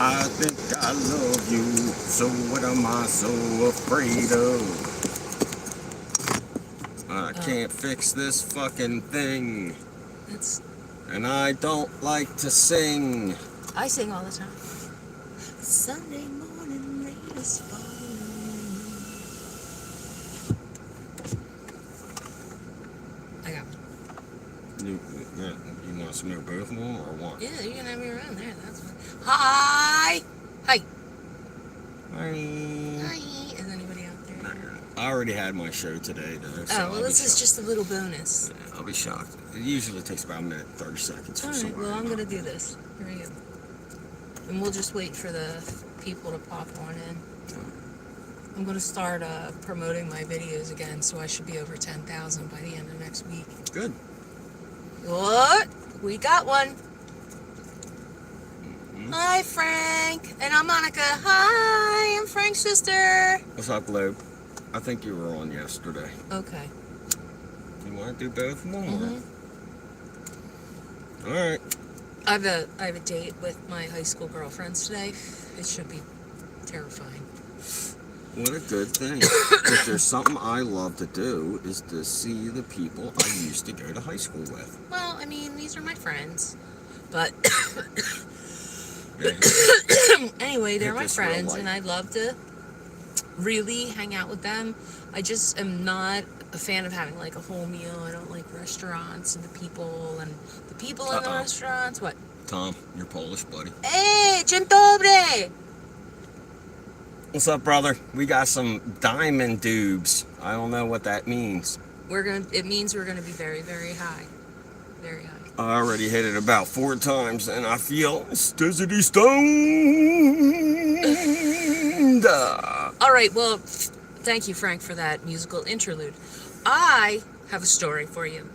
I think I love you, so what am I so afraid of? I can't fix this fucking thing, That's. and I don't like to sing. I sing all the time. Sunday morning rain is falling. I got one. You want to smoke both of them or one? Yeah, you can have me around there. That's fine. Hi. Hi. Hi. Hi. Is anybody out there? I already had my show today, though. So Oh, well, this is just a little bonus. Yeah, I'll be shocked. It usually takes about a minute, 30 seconds. All right, well, I'm going to do this. Here we go. And we'll just wait for the people to pop on in. I'm going to start promoting my videos again, so I should be over 10,000 by the end of next week. Good. What? We got one. Hi, Frank. And I'm Monica. Hi, I'm Frank's sister. What's up, Globe? I think you were on yesterday. Okay. You want to do both of them? Mm-hmm. All right. I have a date with my high school girlfriends today. It should be terrifying. What a good thing. If there's something I love to do is to see the people I used to go to high school with. Well, I mean, these are my friends. But anyway, they're my friends, and I'd love to really hang out with them. I just am not a fan of having like a whole meal. I don't like restaurants and the people in the restaurants. What? Tom, your Polish buddy. Hey, dzień dobry! What's up, brother? We got some diamond doobs. I don't know what that means. It means we're gonna be very, very high. Very high. I already hit it about 4 times, and I feel stizzity stoned. All right, well, thank you, Frank, for that musical interlude. I have a story for you.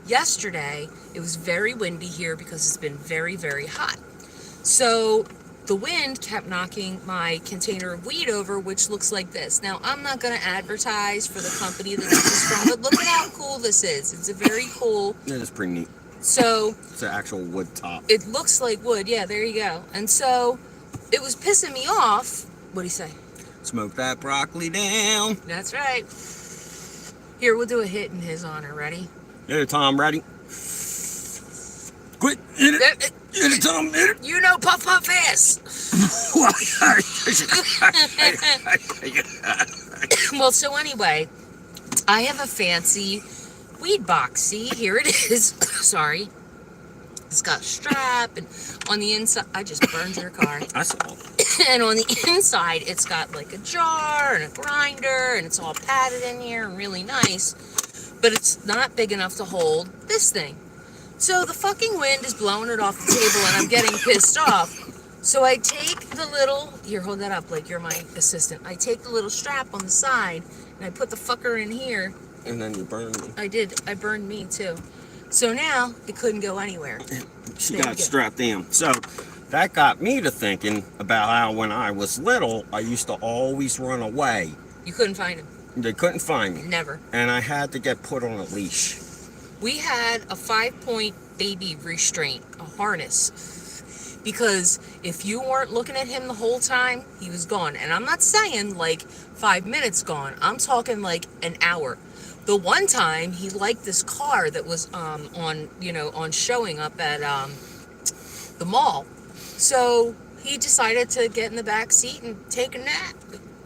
Yesterday, it was very windy here because it's been very, very hot. So the wind kept knocking my container of weed over, which looks like this. Now, I'm not going to advertise for the company that this is from, but look at how cool this is. It's a very cool... It is pretty neat. So... It's an actual wood top. It looks like wood. Yeah, there you go. And so it was pissing me off. What do you say? Smoke that broccoli down. That's right. Here, we'll do a hit in his honor. Ready? Here, Tom, ready? Quick, hit it. Hit it, Tom, hit it. You know Puff Puff is. Well, so anyway, I have a fancy weed box. See, here it is. Sorry. It's got a strap, and on the inside, I just burned your car. I saw. And on the inside, it's got like a jar and a grinder, and it's all padded in here and really nice. But it's not big enough to hold this thing. So the fucking wind is blowing it off the table, and I'm getting pissed off. So I take the little... Here, hold that up like you're my assistant. I take the little strap on the side, and I put the fucker in here. And then you burned me. I did. I burned me, too. So now, it couldn't go anywhere. She got strapped in. So that got me to thinking about how when I was little, I used to always run away. You couldn't find him. They couldn't find me. Never. And I had to get put on a leash. We had a 5-point baby restraint, a harness. Because if you weren't looking at him the whole time, he was gone. And I'm not saying like 5 minutes gone. I'm talking like an hour. The one time he liked this car that was on showing up at the mall. So he decided to get in the back seat and take a nap.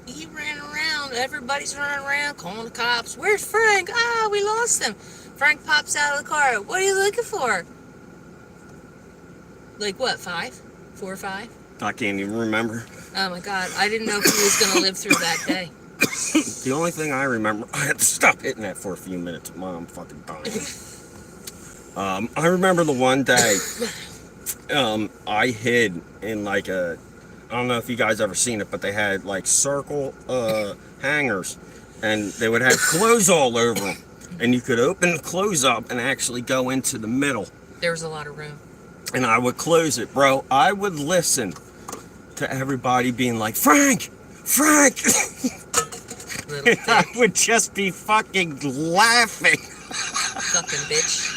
He ran around. Everybody's running around, calling the cops. Where's Frank? Ah, we lost him. Frank pops out of the car. What are you looking for? Like what, 5? 4 or 5? I can't even remember. Oh my God, I didn't know if he was going to live through that day. The only thing I remember, I had to stop hitting that for a few minutes. Mom, I'm fucking dying. I remember the one day I hid in like I don't know if you guys ever seen it, but they had like circle hangers, and they would have clothes all over them. And you could open the clothes up and actually go into the middle. There was a lot of room. And I would close it, bro. I would listen to everybody being like, Frank! Frank! And I would just be fucking laughing. Fucking bitch.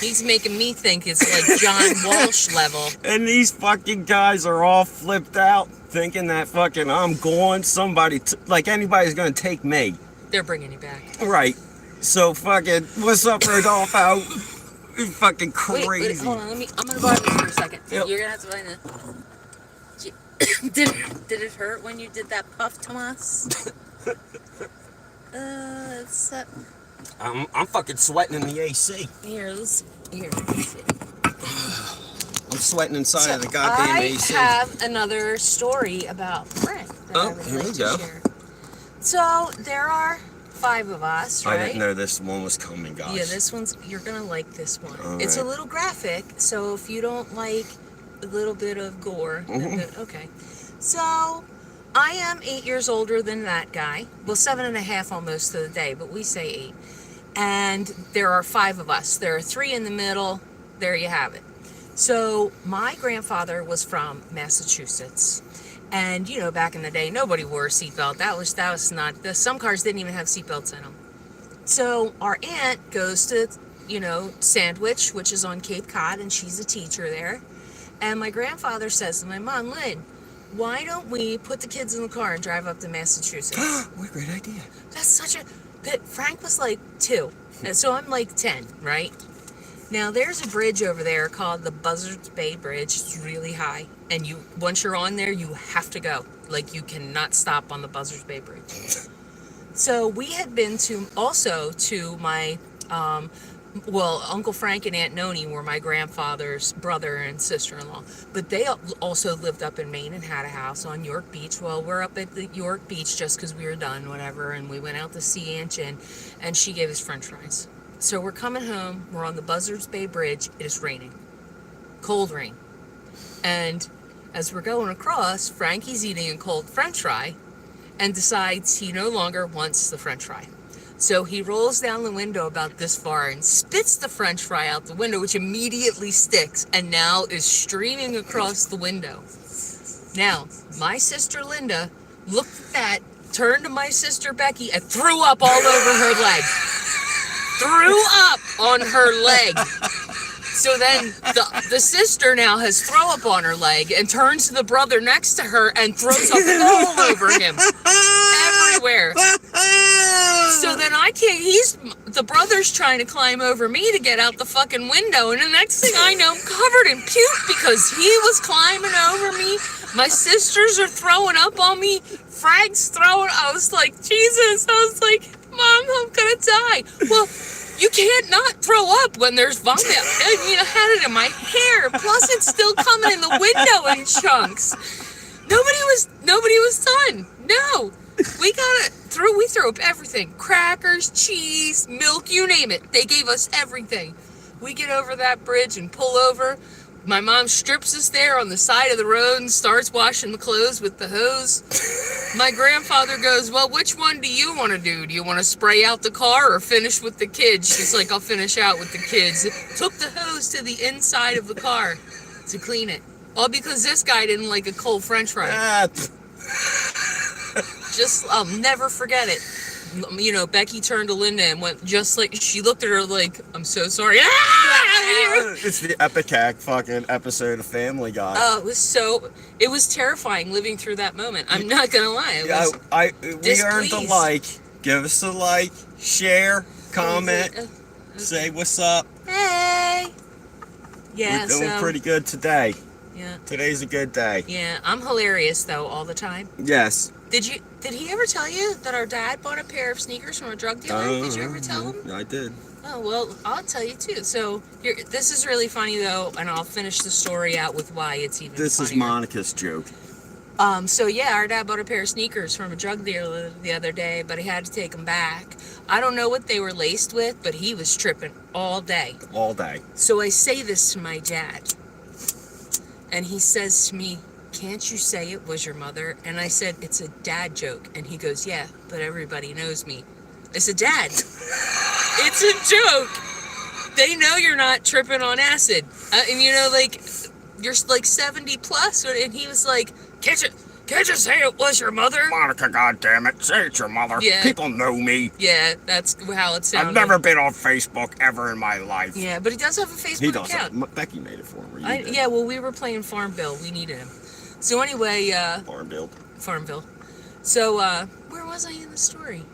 He's making me think it's like John Walsh level. And these fucking guys are all flipped out, thinking that fucking I'm going, like anybody's gonna take me. They're bringing you back. Right. So fucking, what's up, Rodolfo? You fucking crazy. Wait, hold on. I'm gonna borrow this for a second. Yep. You're gonna have to find it. Did it hurt when you did that puff, Tomas? It's I'm fucking sweating in the AC. Here, let's see. I'm sweating inside of the goddamn AC. I have another story about Frank that I would here like we to go. share. So there are 5 of us, right? I didn't know this one was coming, guys. Yeah, this one's, you're gonna like this one. All It's a right. little graphic, so if you don't like a little bit of gore, then okay. So I am 8 years older than that guy. Well, 7.5 almost to the day, but we say 8. And there are 5 of us. There are 3 in the middle. There you have it. So my grandfather was from Massachusetts. And, you know, back in the day, nobody wore a seatbelt. That was not, some cars didn't even have seatbelts in them. So our aunt goes to, you know, Sandwich, which is on Cape Cod, and she's a teacher there. And my grandfather says to my mom, Lynn, why don't we put the kids in the car and drive up to Massachusetts? What a great idea. That's such a... But Frank was like 2, and so I'm like 10, right? Now, there's a bridge over there called the Buzzards Bay Bridge. It's really high, and once you're on there, you have to go. Like, you cannot stop on the Buzzards Bay Bridge. So we had been to my... Uncle Frank and Aunt Noni were my grandfather's brother and sister-in-law. But they also lived up in Maine and had a house on York Beach. Well, we're up at the York Beach just because we were done, whatever. And we went out to see Aunt Jen, and she gave us french fries. So we're coming home. We're on the Buzzards Bay Bridge. It is raining. Cold rain. And as we're going across, Frankie's eating a cold french fry and decides he no longer wants the french fry. So he rolls down the window about this far and spits the french fry out the window, which immediately sticks and now is streaming across the window. Now, my sister Linda looked at that, turned to my sister Becky, and threw up all over her leg. Threw up on her leg. So then the sister now has throw up on her leg and turns to the brother next to her and throws up all over him. Everywhere. So then the brother's trying to climb over me to get out the fucking window, and the next thing I know, I'm covered in puke because he was climbing over me. My sisters are throwing up on me. Frank's throwing, I was like, Jesus. I was like, Mom, I'm gonna die. Well, you can't not throw up when there's vomit. I had it in my hair. Plus, it's still coming in the window in chunks. Nobody was done. No. We threw up everything. Crackers, cheese, milk, you name it. They gave us everything. We get over that bridge and pull over. My mom strips us there on the side of the road and starts washing the clothes with the hose. My grandfather goes, well, which one do you want to do? Do you want to spray out the car or finish with the kids? She's like, I'll finish out with the kids. Took the hose to the inside of the car to clean it. All because this guy didn't like a cold french fry. I'll never forget it. You know, Becky turned to Linda and went just like, she looked at her like, I'm so sorry. It's the epic fucking episode of Family Guy. Oh, it was terrifying living through that moment. I'm not gonna lie. We earned the like. Give us a like, share, comment, okay. Say what's up. Hey. Yeah, We're doing pretty good today. Yeah. Today's a good day. Yeah, I'm hilarious though all the time. Yes. Did he ever tell you that our dad bought a pair of sneakers from a drug dealer? Did you ever tell him? I did. Oh, well, I'll tell you too. So, this is really funny though, and I'll finish the story out with why it's even This funnier. is Monica's joke. So yeah, our dad bought a pair of sneakers from a drug dealer the other day, but he had to take them back. I don't know what they were laced with, but he was tripping all day. All day. So I say this to my dad, and he says to me, can't you say it was your mother? And I said, it's a dad joke. And he goes, yeah, but everybody knows me. I said, Dad, it's a joke. They know you're not tripping on acid. And like, you're like 70 plus. And he was like, can't Can't you say it was your mother? Monica, goddammit, say it's your mother. Yeah. People know me. Yeah, that's how it sounded. I've never been on Facebook ever in my life. Yeah, but he does have a Facebook account. Becky made it for him. Yeah, well, we were playing Farmville. We needed him. So anyway, Farmville. So, where was I in the story?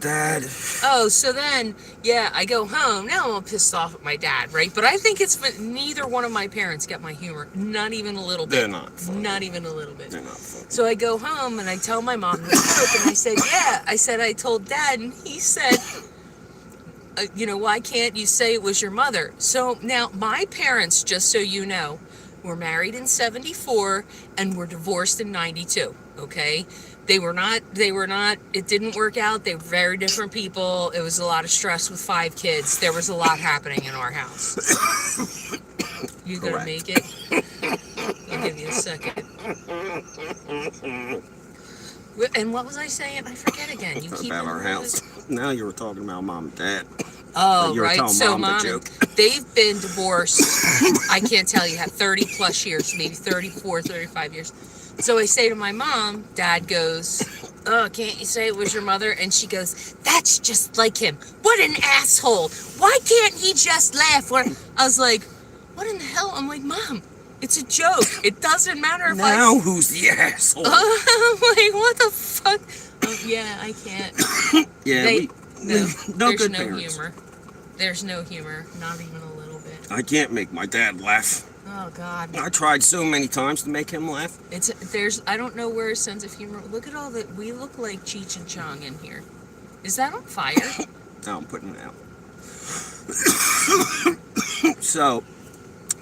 Dad. Oh, so then, yeah, I go home. Now I'm all pissed off at my dad, right? But I think it's neither one of my parents get my humor. Not even a little bit. They're not funny. Not even a little bit. They're not funny. So I go home and I tell my mom the joke, and I said, yeah. I said, I told Dad, and he said, why can't you say it was your mother? So now my parents, just so you know, were married in 74 and were divorced in 92, okay? They were not, it didn't work out. They were very different people. It was a lot of stress with 5 kids. There was a lot happening in our house. You gonna make it? I'll give you a second. And what was I saying? I forget again. You keep about our house. Now you were talking about Mom and Dad. Oh, you were right. So Mom, they've been divorced, I can't tell you, 30 plus years, maybe 34, 35 years. So I say to my mom, Dad goes, oh, can't you say it was your mother? And she goes, that's just like him. What an asshole. Why can't he just laugh? I was like, what in the hell? I'm like, Mom, it's a joke. It doesn't matter if now who's the asshole? I'm like, what the fuck? Oh, yeah, I can't. Yeah, there's no good no parents. humor. There's no humor. Not even a little bit. I can't make my dad laugh. Oh, God. I tried so many times to make him laugh. I don't know where his sense of humor. Look at all that. We look like Cheech and Chong in here. Is that on fire? No, I'm putting it out. So,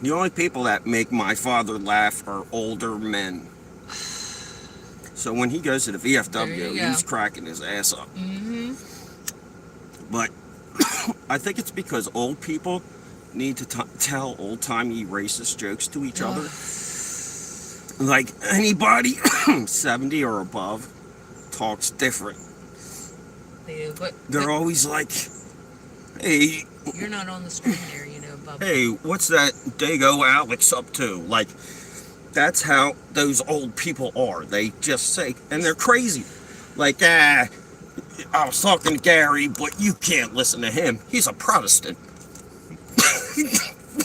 the only people that make my father laugh are older men. So when he goes to the VFW, he's cracking his ass up. Mm-hmm. But I think it's because old people need to tell old-timey racist jokes to each other. Like, anybody 70 or above talks different. They do, but They're always like, hey... You're not on the screen there, Bubba. Hey, what's that Dago Alex up to? Like, that's how those old people are. They just say, and they're crazy. Like, I was talking to Gary, but you can't listen to him. He's a Protestant.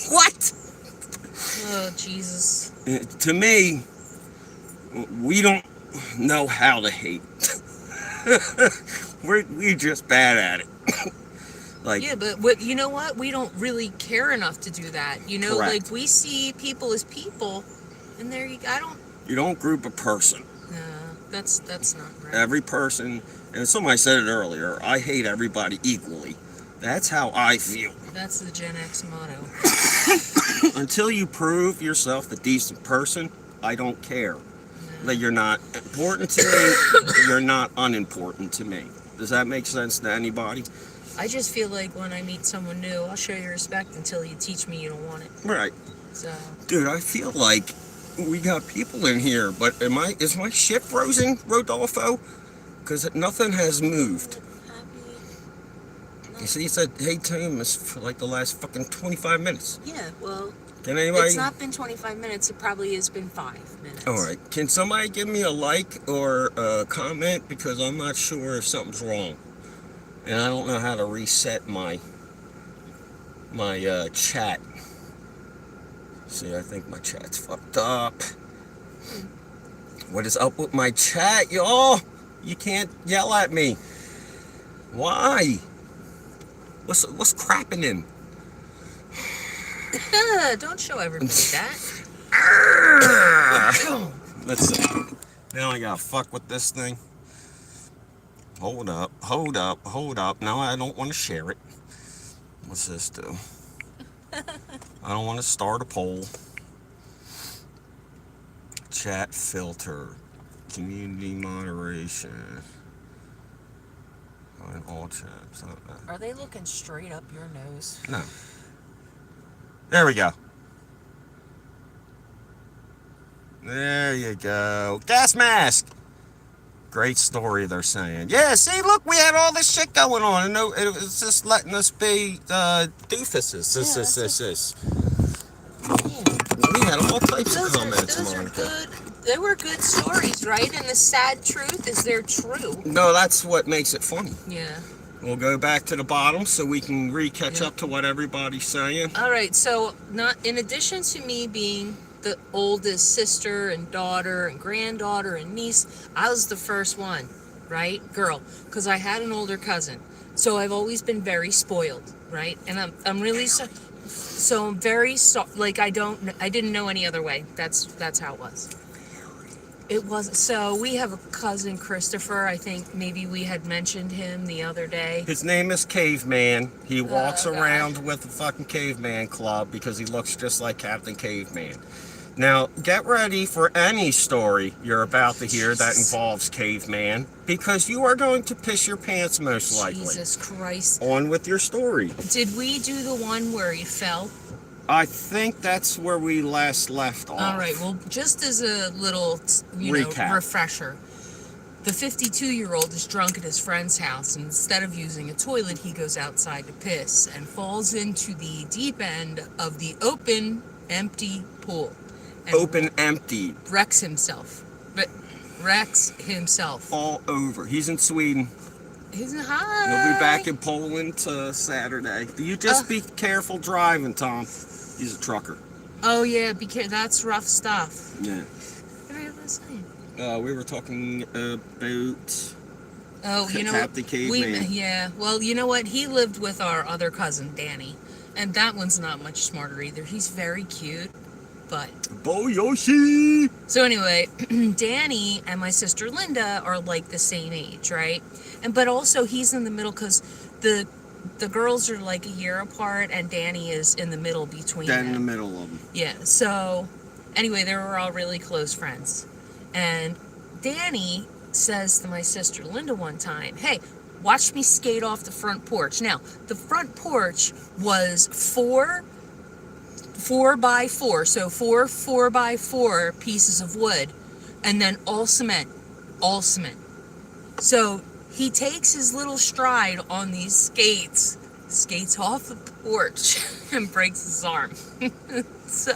What? Oh, Jesus. To me, we don't know how to hate. We're just bad at it. Like, yeah, but you know what? We don't really care enough to do that. Correct. Like, we see people as people, and you don't group a person. No, that's not right. Every person, and somebody said it earlier, I hate everybody equally. That's how I feel. That's the Gen X motto. Until you prove yourself a decent person, I don't care. That you're not important to me, you're not unimportant to me. Does that make sense to anybody? I just feel like when I meet someone new, I'll show you respect until you teach me you don't want it. Right. So. Dude, I feel like we got people in here, but is my ship frozen, Rodolfo? Because nothing has moved. You see, he said, hey, Tim, for like the last fucking 25 minutes. Yeah, well, can anybody... It's not been 25 minutes. It probably has been 5 minutes. All right. Can somebody give me a like or a comment? Because I'm not sure if something's wrong. And I don't know how to reset my chat. See, I think my chat's fucked up. What is up with my chat, y'all? You can't yell at me. Why? What's crapping in? Don't show everybody that. Let's see. Now I gotta fuck with this thing. Hold up. Now I don't want to share it. What's this do? I don't want to start a poll. Chat filter. Community moderation. All chats. Are they looking straight up your nose? No. There we go. There you go. Gas mask. Great story, they're saying. Yeah, see, look, we had all this shit going on, and it was just letting us be doofuses. We had all types of comments, Those Monica. are good. they were good stories, right? And the sad truth is they're true. No, that's what makes it funny. Yeah. We'll go back to the bottom so we can catch Yeah. up to what everybody's saying. All right, so not in addition to me being the oldest sister and daughter and granddaughter and niece, I was the first one, right? Girl, because I had an older cousin. So I've always been very spoiled, right? And I'm really so I'm very like I didn't know any other way. That's how it was. It was so we have a cousin Christopher. I think maybe we had mentioned him the other day. His name is Caveman. He walks God. around with the fucking Caveman Club because he looks just like Captain Caveman. Now, get ready for any story you're about to hear that involves Caveman, because you are going to piss your pants most likely. Jesus Christ. On with your story. Did we do the one where he fell? I think that's where we last left off. All right, well, just as a little, Recap. refresher, the 52-year-old is drunk at his friend's house, and instead of using a toilet, he goes outside to piss and falls into the deep end of the open, empty pool. And Open empty. wrecks himself. All over. He's in Sweden. He's He'll high. be back in Poland Saturday. You just be careful driving, Tom. He's a trucker. Oh, yeah, because that's rough stuff. Yeah. What are you saying? We were talking about Oh, you know Captain Caveman. yeah. Well, you know what? He lived with our other cousin, Danny. And that one's not much smarter either. He's very cute, but... Bo Yoshi! So anyway, Danny and my sister Linda are like the same age, right? But also he's in the middle because the girls are like a year apart and Danny is in the middle between Dead them. in the middle of them. Yeah, so anyway, they were all really close friends. And Danny says to my sister Linda one time, hey, watch me skate off the front porch. Now, the front porch was four by four, so four by four pieces of wood, and then all cement. So he takes his little stride on these skates off the porch, and breaks his arm. So,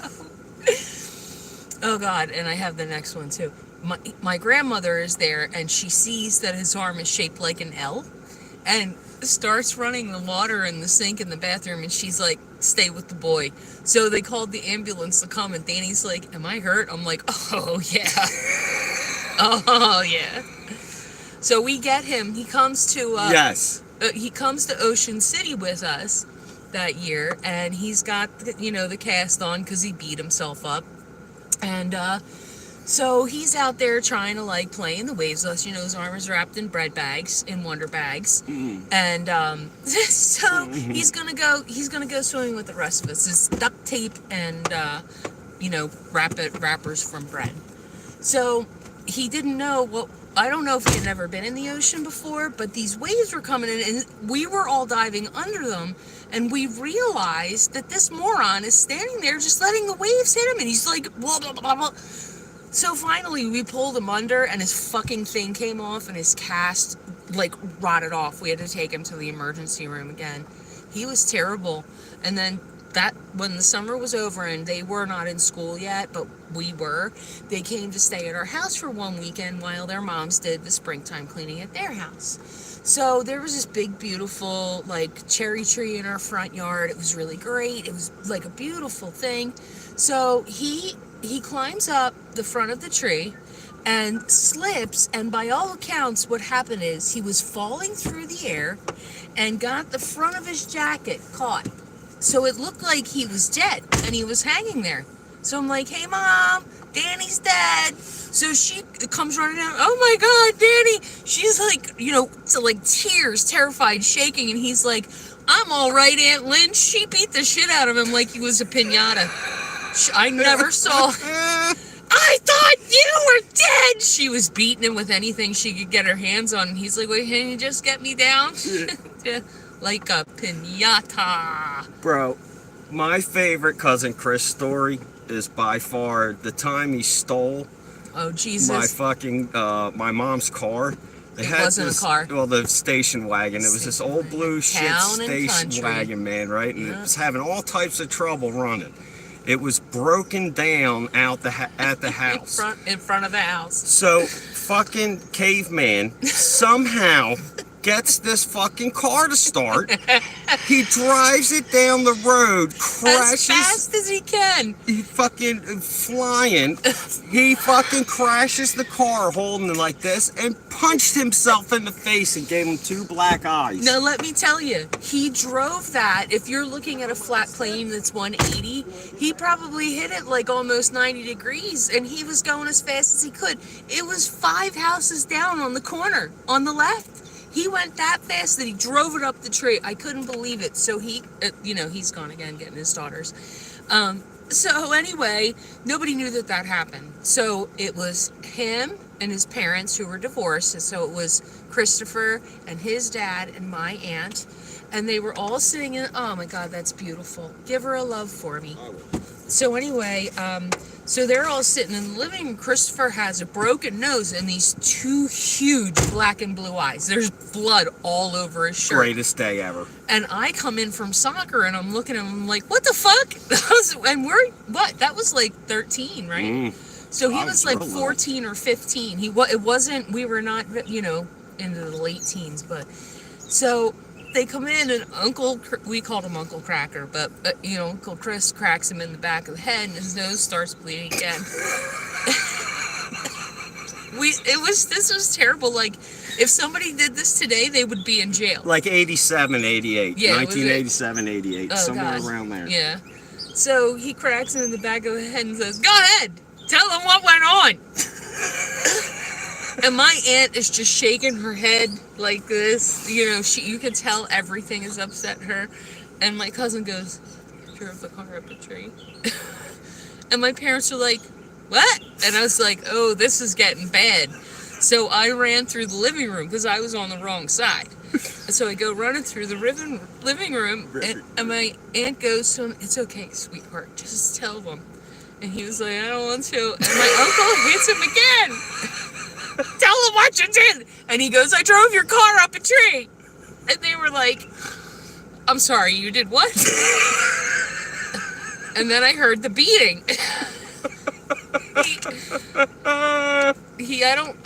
oh God, and I have the next one too. My grandmother is there, and she sees that his arm is shaped like an L, and starts running the water in the sink in the bathroom, and she's like, stay with the boy. So they called the ambulance to come, and Danny's like, am I hurt? I'm like, oh yeah. Oh yeah. So we get him. He comes to Yes. He comes to Ocean City with us that year, and he's got the cast on because he beat himself up, and so he's out there trying to like play in the waves with us. His arm is wrapped in bread bags, in Wonder Bags, and so he's gonna go swimming with the rest of us. It's duct tape and wrappers from bread. So he didn't know what. I don't know if he had never been in the ocean before, but these waves were coming in, and we were all diving under them, and we realized that this moron is standing there just letting the waves hit him, and he's like, blah, blah, blah, blah. So finally, we pulled him under, and his fucking thing came off, and his cast, rotted off. We had to take him to the emergency room again. He was terrible. And then when the summer was over, and they were not in school yet, but we were, they came to stay at our house for one weekend while their moms did the springtime cleaning at their house. So there was this big, beautiful, cherry tree in our front yard. It was really great. It was like a beautiful thing. So he climbs up the front of the tree and slips, and by all accounts what happened is he was falling through the air and got the front of his jacket caught. So it looked like he was dead and he was hanging there. So I'm like, hey Mom, Danny's dead. So she comes running out, oh my God, Danny. She's tears, terrified, shaking, and he's like, I'm all right, Aunt Lynn. She beat the shit out of him like he was a piñata. I never saw. I thought you were dead. She was beating him with anything she could get her hands on. And he's like, wait, can you just get me down? Yeah. Like a piñata. Bro, my favorite Cousin Chris story is by far the time he stole Oh, Jesus. my mom's car. It wasn't a car. Well, the station wagon. It was this old blue shit Town and station country. wagon, man, right? And it was having all types of trouble running. It was broken down at the house. in front of the house. So fucking caveman somehow gets this fucking car to start. He drives it down the road, crashes. As fast as he can. He fucking flying. He fucking crashes the car holding it like this and punched himself in the face and gave him 2 black eyes. Now let me tell you, he drove that. If you're looking at a flat plane that's 180, he probably hit it like almost 90 degrees, and he was going as fast as he could. It was 5 houses down on the corner on the left. He went that fast that he drove it up the tree. I couldn't believe it. So he, he's gone again getting his daughters. So anyway, nobody knew that happened. So it was him and his parents who were divorced. And so it was Christopher and his dad and my aunt. And they were all sitting in, oh my God, that's beautiful. Give her a love for me. So anyway, so they're all sitting in the living room. Christopher has a broken nose and these 2 huge black and blue eyes. There's blood all over his shirt. Greatest day ever. And I come in from soccer and I'm looking at him, I'm like, what the fuck? That was like 13, right? So he was like 14 or 15. It wasn't, we were not, into the late teens, but so they come in and we called him Uncle Cracker, but Uncle Chris cracks him in the back of the head and his nose starts bleeding again. This was terrible. Like, if somebody did this today, they would be in jail. Like 87, 88. Yeah, 1987, 88. Oh, somewhere God. Around there. Yeah. So he cracks him in the back of the head and says, go ahead, tell them what went on. And my aunt is just shaking her head like this. You can tell everything has upset her. And my cousin goes, drove the car up a tree. And my parents were like, what? And I was like, oh, this is getting bad. So I ran through the living room because I was on the wrong side. And so I go running through the living room, and my aunt goes to him, it's okay, sweetheart, just tell them. And he was like, I don't want to. And my uncle hits him again. Tell them what you did. And he goes, I drove your car up a tree. And they were like, I'm sorry, you did what? And then I heard the beating.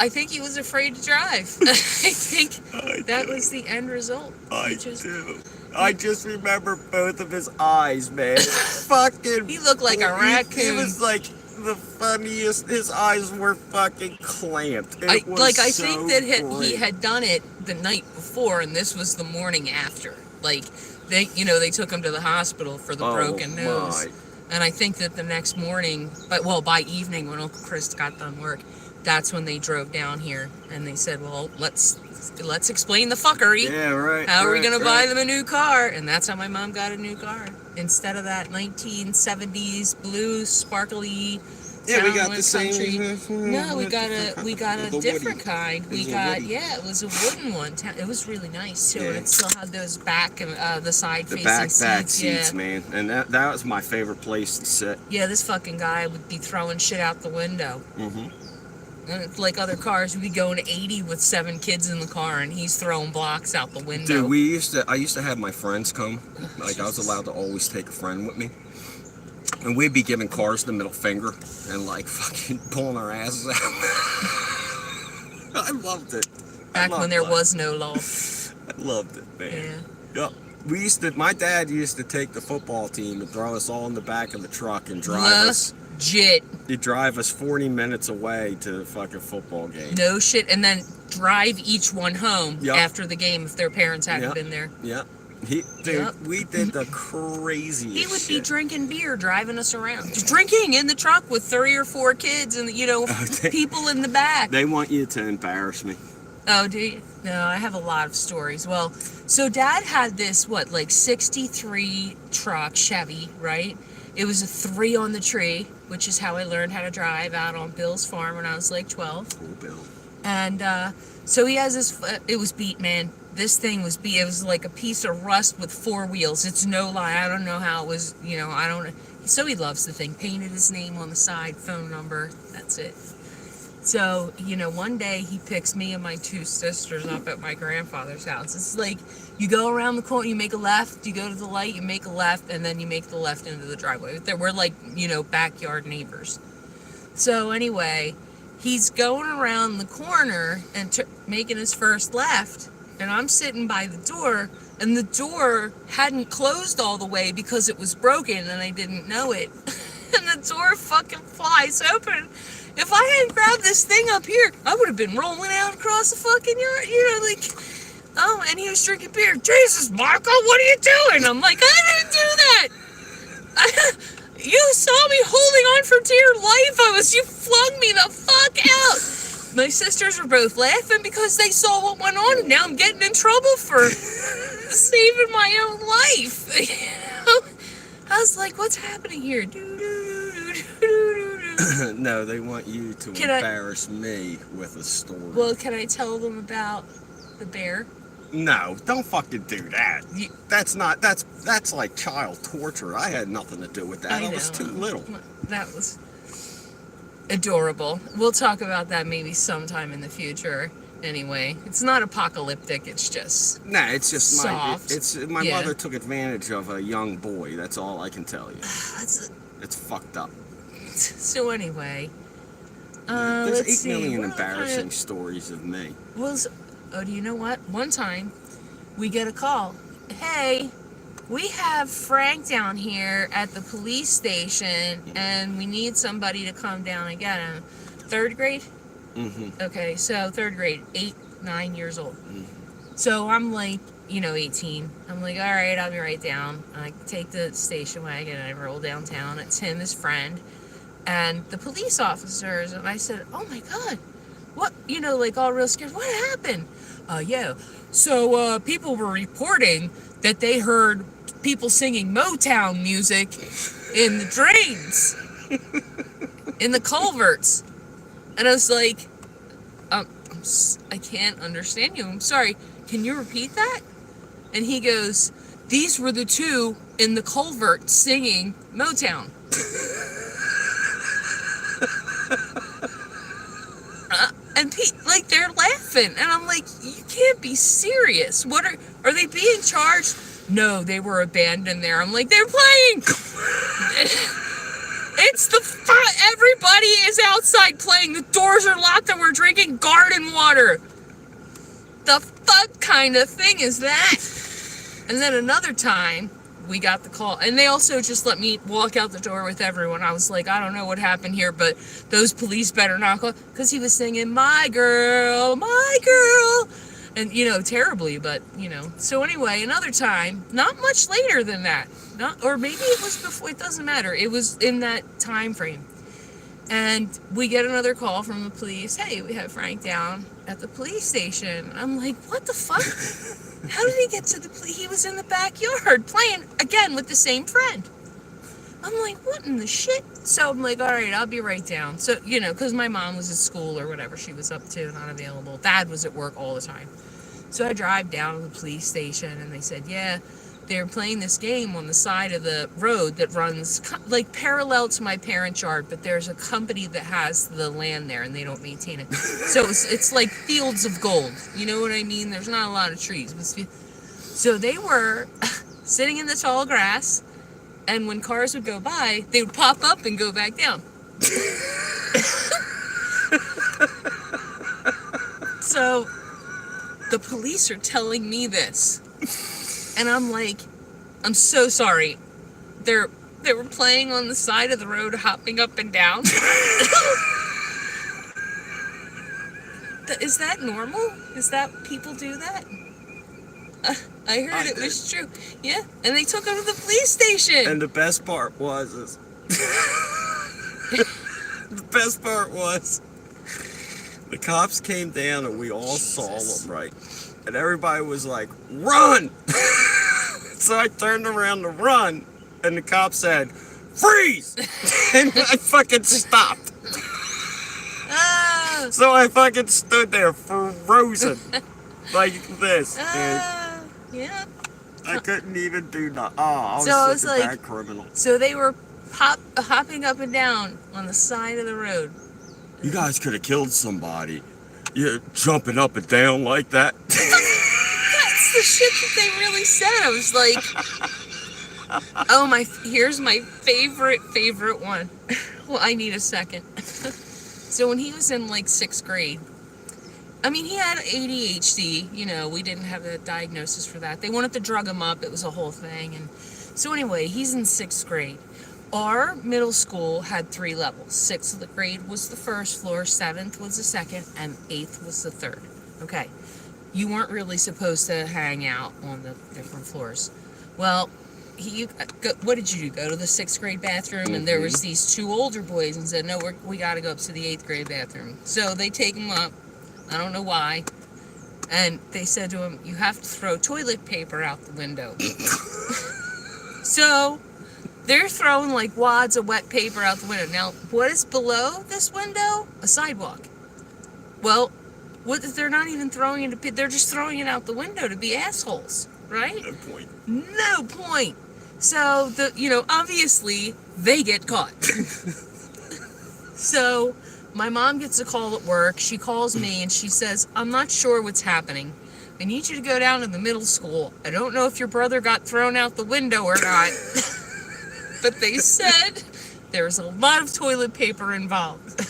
I think he was afraid to drive. I think that was the end result. I just remember both of his eyes, man. Fucking. He looked like a raccoon. He was like the funniest. His eyes were fucking clamped. I think that he had done it the night before, and this was the morning after. Like, they took him to the hospital for the broken nose. My. And I think that the next morning, by evening when Uncle Chris got done work, that's when they drove down here and they said, well, let's explain the fuckery. Yeah, right. How are we going to buy them a new car? And that's how my mom got a new car. Instead of that 1970s blue sparkly. Yeah, we got the country. same. No, we got a different kind. It was a wooden one. It was really nice too, and it still had those back and the side facing seats, man. And that was my favorite place to sit. Yeah, this fucking guy would be throwing shit out the window. And it's like other cars, we'd be going 80 with 7 kids in the car, and he's throwing blocks out the window. Dude, I used to have my friends come. Like, I was allowed to always take a friend with me. And we'd be giving cars the middle finger and like fucking pulling our asses out. I loved it. Back when there was no law. I loved it, man. Yeah. Yep. My dad used to take the football team and throw us all in the back of the truck and drive us. Legit. He'd drive us 40 minutes away to the fucking football game. No shit. And then drive each one home after the game if their parents hadn't been there. Yep. We did the craziest He would be drinking beer, driving us around. Drinking in the truck with 3 or 4 kids and, people in the back. They want you to embarrass me. Oh, do you? No, I have a lot of stories. Well, so Dad had this, 63 truck, Chevy, right? It was a 3 on the tree, which is how I learned how to drive out on Bill's farm when I was like 12. Cool, Bill. And so he has this, it was beat, man. This thing was beat. It was like a piece of rust with 4 wheels. It's no lie. I don't know how it was, I don't know. So he loves the thing. Painted his name on the side, phone number. That's it. So, one day he picks me and my two sisters up at my grandfather's house. It's like you go around the corner, you make a left, you go to the light, you make a left, and then you make the left into the driveway. We're like, backyard neighbors. So anyway, he's going around the corner and making his first left, and I'm sitting by the door, and the door hadn't closed all the way because it was broken and I didn't know it. And the door fucking flies open. If I hadn't grabbed this thing up here, I would have been rolling out across the fucking yard, oh, and he was drinking beer. Jesus, Marco, what are you doing? I'm like, I didn't do that. You saw me holding on for dear life. You flung me the fuck out. My sisters were both laughing because they saw what went on, and now I'm getting in trouble for saving my own life. I was like, what's happening here? No, they want you to embarrass me with a story. Well, can I tell them about the bear? No, don't fucking do that. That's like child torture. I had nothing to do with that. I was too little. That was adorable. We'll talk about that maybe sometime in the future. Anyway, it's not apocalyptic. It's just it's just soft. My mother took advantage of a young boy. That's all I can tell you. It's fucked up. So anyway, there's 8 million embarrassing stories of me. Oh, do you know what? One time, we get a call. Hey, we have Frank down here at the police station, and we need somebody to come down and get him. 3rd grade? Mm-hmm. Okay, so 3rd grade, 8, 9 years old. Mm-hmm. So I'm like, 18. I'm like, all right, I'll be right down. I take the station wagon, and I roll downtown. It's him, his friend, and the police officers. And I said, oh my God, what? All real scared. What happened? So people were reporting that they heard people singing Motown music in the drains, in the culverts. And I was like, I can't understand you. I'm sorry. Can you repeat that? And he goes, these were the two in the culvert singing Motown. And they're laughing, and I'm like, you can't be serious. What are they being charged? No, they were abandoned there. I'm like, they're playing. Everybody is outside playing. The doors are locked, and we're drinking garden water. The fuck kind of thing is that? And then another time, we got the call, and they also just let me walk out the door with everyone. I was like, I don't know what happened here, but those police better not call, because he was singing my girl, and terribly, but so anyway, another time, not much later than that, or maybe it was before, it doesn't matter, it was in that time frame, and we get another call from the police. Hey, we have Frank down at the police station. I'm like, what the fuck? How did he get to the police? He was in the backyard playing again with the same friend. I'm like, what in the shit? So I'm like, all right, I'll be right down. So, because my mom was at school or whatever she was up to, not available. Dad was at work all the time. So I drive down to the police station, and they said, yeah, they're playing this game on the side of the road that runs parallel to my parents' yard, but there's a company that has the land there, and they don't maintain it. So it's like fields of gold. You know what I mean? There's not a lot of trees. So they were sitting in the tall grass, and when cars would go by, they would pop up and go back down. So the police are telling me this. And I'm like, I'm so sorry. They were playing on the side of the road, hopping up and down. Is that normal? Is that people do that? I heard it was true. Yeah, and they took him to the police station. And the best part was, the cops came down and we all saw them, right? And everybody was like, run! So I turned around to run, and the cop said, freeze! And I fucking stopped. So I fucking stood there frozen like this. Yeah. I couldn't even do nothing. Oh, I was such a bad criminal. So they were hopping up and down on the side of the road. You guys could have killed somebody. You're jumping up and down like that. That's the shit that they really said. I was like, oh here's my favorite one. Well, I need a second. So when he was in like 6th grade, I mean, he had ADHD, we didn't have a diagnosis for that. They wanted to drug him up. It was a whole thing. And so anyway, he's in 6th grade. Our middle school had 3 levels. 6th grade was the first floor, 7th was the second, and 8th was the third. Okay. You weren't really supposed to hang out on the different floors. Well, what did you do? Go to the 6th grade bathroom, and there was these 2 older boys and said, no, we got to go up to the 8th grade bathroom. So they take him up. I don't know why. And they said to him, you have to throw toilet paper out the window. So they're throwing like wads of wet paper out the window. Now, what is below this window? A sidewalk. Well, they're not even throwing it, they're just throwing it out the window to be assholes, right? No point. No point. So, obviously, they get caught. So, my mom gets a call at work. She calls me and she says, I'm not sure what's happening. I need you to go down to the middle school. I don't know if your brother got thrown out the window or not. But they said there's a lot of toilet paper involved.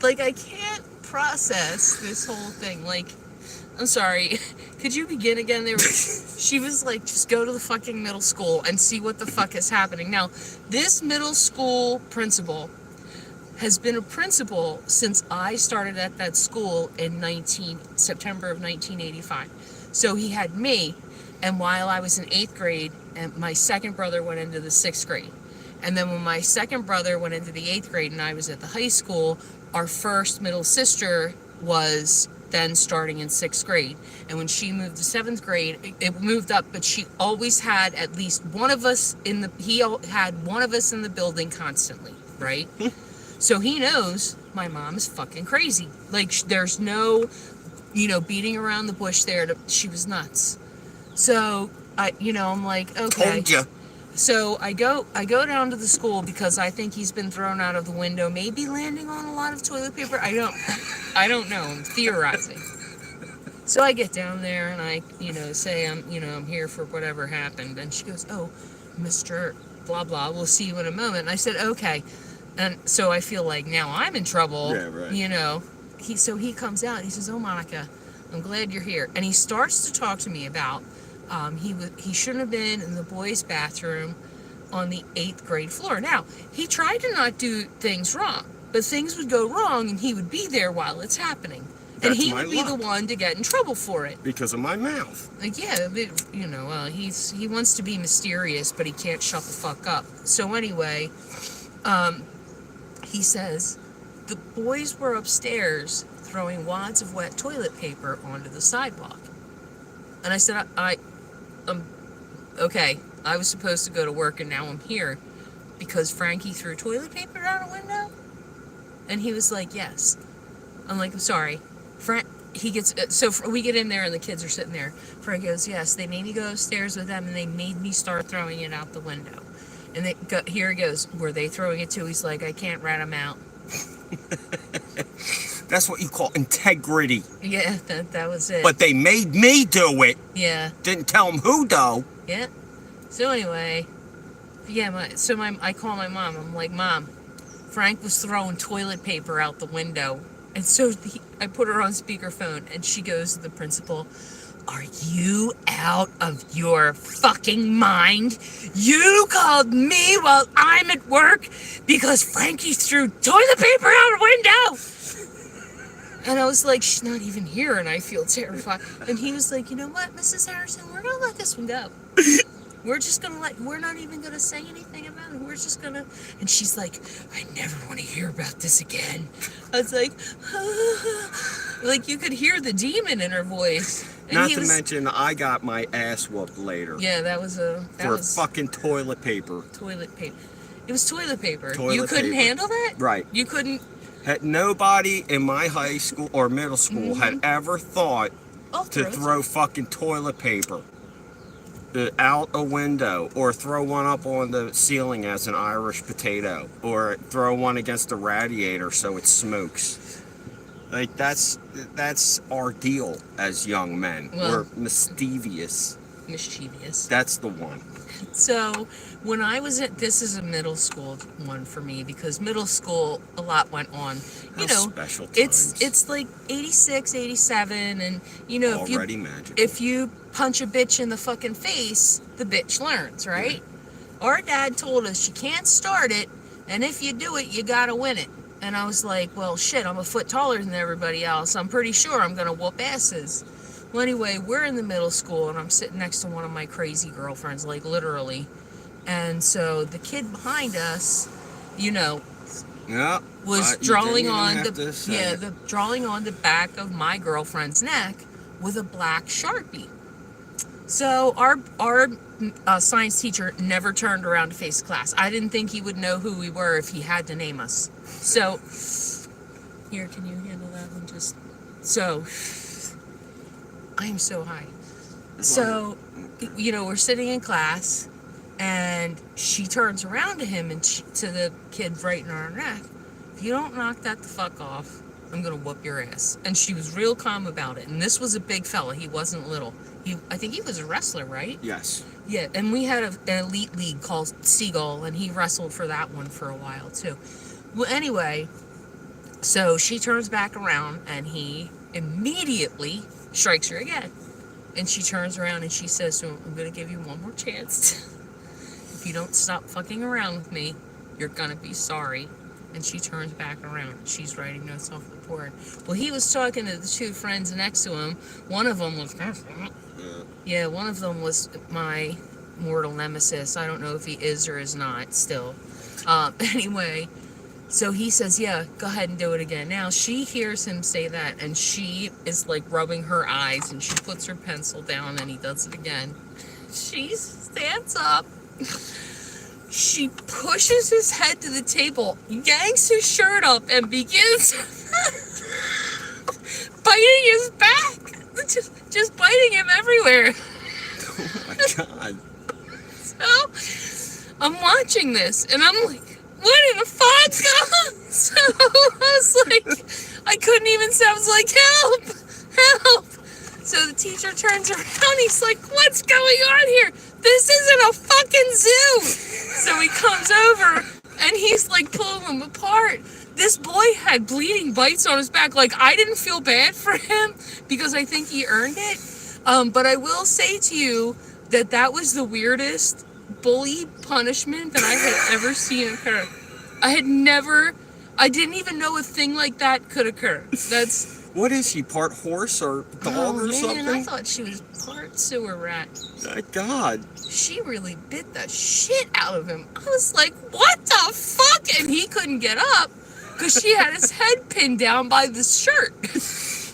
Like, I can't process this whole thing. Like, I'm sorry. Could you begin again? She was like, just go to the fucking middle school and see what the fuck is happening. Now, this middle school principal has been a principal since I started at that school in September of 1985. So he had me, and while I was in 8th grade, and my second brother went into the 6th grade. And then when my second brother went into the 8th grade and I was at the high school, our first middle sister was then starting in 6th grade. And when she moved to 7th grade, it moved up, but she always had at least one of us he had one of us in the building constantly, right? So he knows my mom is fucking crazy. Like, there's no, beating around the bush there. She was nuts. So, I'm like, okay. Told ya. So I go down to the school because I think he's been thrown out of the window, maybe landing on a lot of toilet paper. I don't know. I'm theorizing. So I get down there and I, say I'm here for whatever happened. And she goes, oh, Mr. blah, blah, we'll see you in a moment. And I said, okay. And so I feel like now I'm in trouble. Yeah, right. He comes out and he says, oh, Monica, I'm glad you're here. And he starts to talk to me about he shouldn't have been in the boys' bathroom on the 8th grade floor. Now, he tried to not do things wrong, but things would go wrong and he would be there while it's happening. And he would be the one to get in trouble for it. Because of my mouth. Like, yeah, he wants to be mysterious, but he can't shut the fuck up. So anyway, he says, the boys were upstairs throwing wads of wet toilet paper onto the sidewalk. And I said, okay, I was supposed to go to work and now I'm here because Frankie threw toilet paper out a window? And he was like, yes. I'm like, I'm sorry. We get in there and the kids are sitting there. Frank goes, yes, they made me go upstairs with them and they made me start throwing it out the window. And here he goes, were they throwing it too? He's like, I can't rat them out. That's what you call integrity. Yeah, that was it. But they made me do it. Yeah. Didn't tell them who, though. Yeah. So anyway, I call my mom. I'm like, Mom, Frank was throwing toilet paper out the window. And so I put her on speakerphone, and she goes to the principal, are you out of your fucking mind? You called me while I'm at work because Frankie threw toilet paper out a window? And I was like, she's not even here, and I feel terrified. And he was like, you know what, Mrs. Harrison, we're going to let this one go. We're not even going to say anything about it. We're just going to, and she's like, I never want to hear about this again. I was like, like you could hear the demon in her voice. And not to mention, I got my ass whooped later. Yeah, that was fucking toilet paper. Toilet paper. It was toilet paper. Toilet you couldn't paper. handle that? Right. You couldn't. Had nobody in my high school or middle school had ever thought to throw fucking toilet paper. out a window, or throw one up on the ceiling as an Irish potato, or throw one against the radiator so it smokes. Like, that's our deal as young men. Well, We're mischievous. That's the one. So when I was at, this is a middle school one for me, because middle school a lot went on. You know, special times. it's like 86, 87, and you know, Already magical. if you punch a bitch in the fucking face, the bitch learns, right? Yeah. Our dad told us you can't start it, and if you do it, you gotta win it. And I was like, well, shit, I'm a foot taller than everybody else. I'm pretty sure I'm gonna whoop asses. Well, anyway, we're in the middle school, and I'm sitting next to one of my crazy girlfriends, like literally. And so the kid behind us, you know, was drawing on drawing on the back of my girlfriend's neck with a black Sharpie. So our science teacher never turned around to face class. I didn't think he would know who we were if he had to name us. So here, can you handle that one? Just so. I am so high. So, you know, we're sitting in class, and she turns around to him and to the kid right in our neck. If you don't knock that the fuck off, I'm gonna whoop your ass. And she was real calm about it. And this was a big fella. He wasn't little. I think he was a wrestler, right? Yes. Yeah, and we had an elite league called Seagull, and he wrestled for that one for a while too. Well, anyway, so she turns back around, and he immediately strikes her again. And she turns around and she says to him, I'm gonna give you one more chance. If you don't stop fucking around with me, you're gonna be sorry. And she turns back around. She's writing notes off the board. Well, he was talking to the two friends next to him. One of them was one of them was my mortal nemesis. I don't know if he is or is not still. Anyway, so he says, yeah, go ahead and do it again. Now, she hears him say that, and she is, like, rubbing her eyes, and she puts her pencil down, and he does it again. She stands up. She pushes his head to the table, yanks his shirt up, and begins biting his back. Just biting him everywhere. Oh, my God. So, I'm watching this, and I'm like, what in the fuck? So I was like, I couldn't even say, I was like, help. So the teacher turns around, he's like, what's going on here? This isn't a fucking zoo. So he comes over, and he's like pulling them apart. This boy had bleeding bites on his back. Like, I didn't feel bad for him, because I think he earned it. But I will say to you that was the weirdest bully punishment that I had ever seen occur. I didn't even know a thing like that could occur. What is she, part horse or dog or something? I thought she was part sewer rat. My God. She really bit the shit out of him. I was like, what the fuck? And he couldn't get up because she had his head pinned down by the shirt.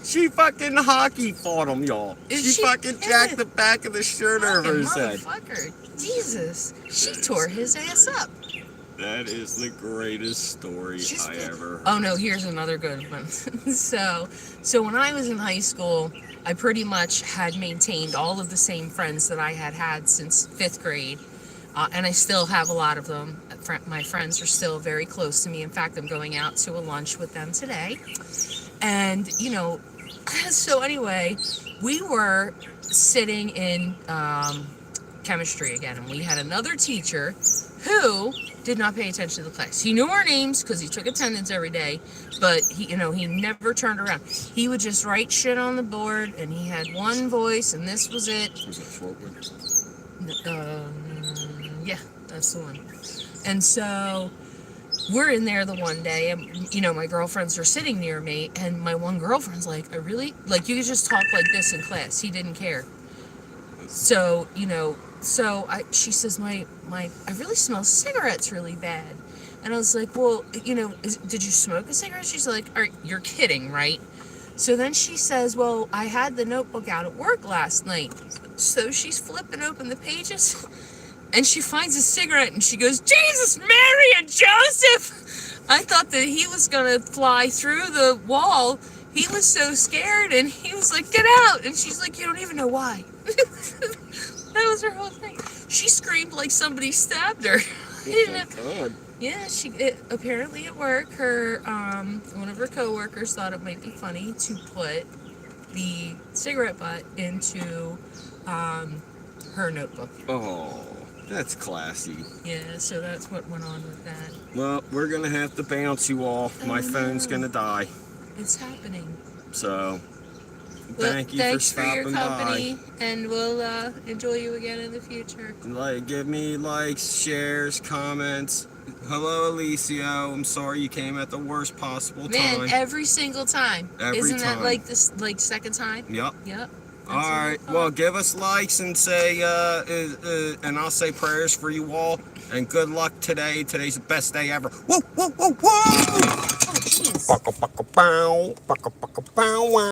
She fucking hockey fought him, y'all. She fucking jacked the back of the shirt over his head. Motherfucker. Jesus. She tore his ass up. That is the greatest story I ever heard. Oh no, here's another good one. So when I was in high school, I pretty much had maintained all of the same friends that I had since 5th grade. And I still have a lot of them. My friends are still very close to me. In fact, I'm going out to a lunch with them today. And, you know, so anyway, we were sitting in chemistry again, and we had another teacher who did not pay attention to the class. He knew our names because he took attendance every day, but he never turned around. He would just write shit on the board, and he had one voice, and this was it. Was it Fortwood? Yeah, that's the one. And so we're in there the one day, and, you know, my girlfriends are sitting near me, and my one girlfriend's like, you could just talk like this in class. He didn't care. So, you know, she says, I really smell cigarettes really bad. And I was like, well, you know, did you smoke a cigarette? She's like, you're kidding, right? So then she says, well, I had the notebook out at work last night. So she's flipping open the pages, and she finds a cigarette, and she goes, Jesus, Mary, and Joseph! I thought that he was going to fly through the wall. He was so scared, and he was like, get out! And she's like, you don't even know why. That was her whole thing. She screamed like somebody stabbed her. Oh my God. Yeah, apparently at work, her one of her coworkers thought it might be funny to put the cigarette butt into her notebook. Oh, that's classy. Yeah, so that's what went on with that. Well, we're gonna have to bounce you all. My phone's gonna die. It's happening. So, Well, thank you thanks for for your stopping company, by. and we'll enjoy you again in the future. Like, give me likes, shares, comments. Hello, Alicia. I'm sorry you came at the worst possible time. Man, every single time. Every Isn't that time. like this, like second time? Yep. Yep. All right. Well, give us likes and say, and I'll say prayers for you all. And good luck today. Today's the best day ever. Whoa, whoa, whoa, whoa! Oh, jeez. Bow, bow, bow, bow, bow.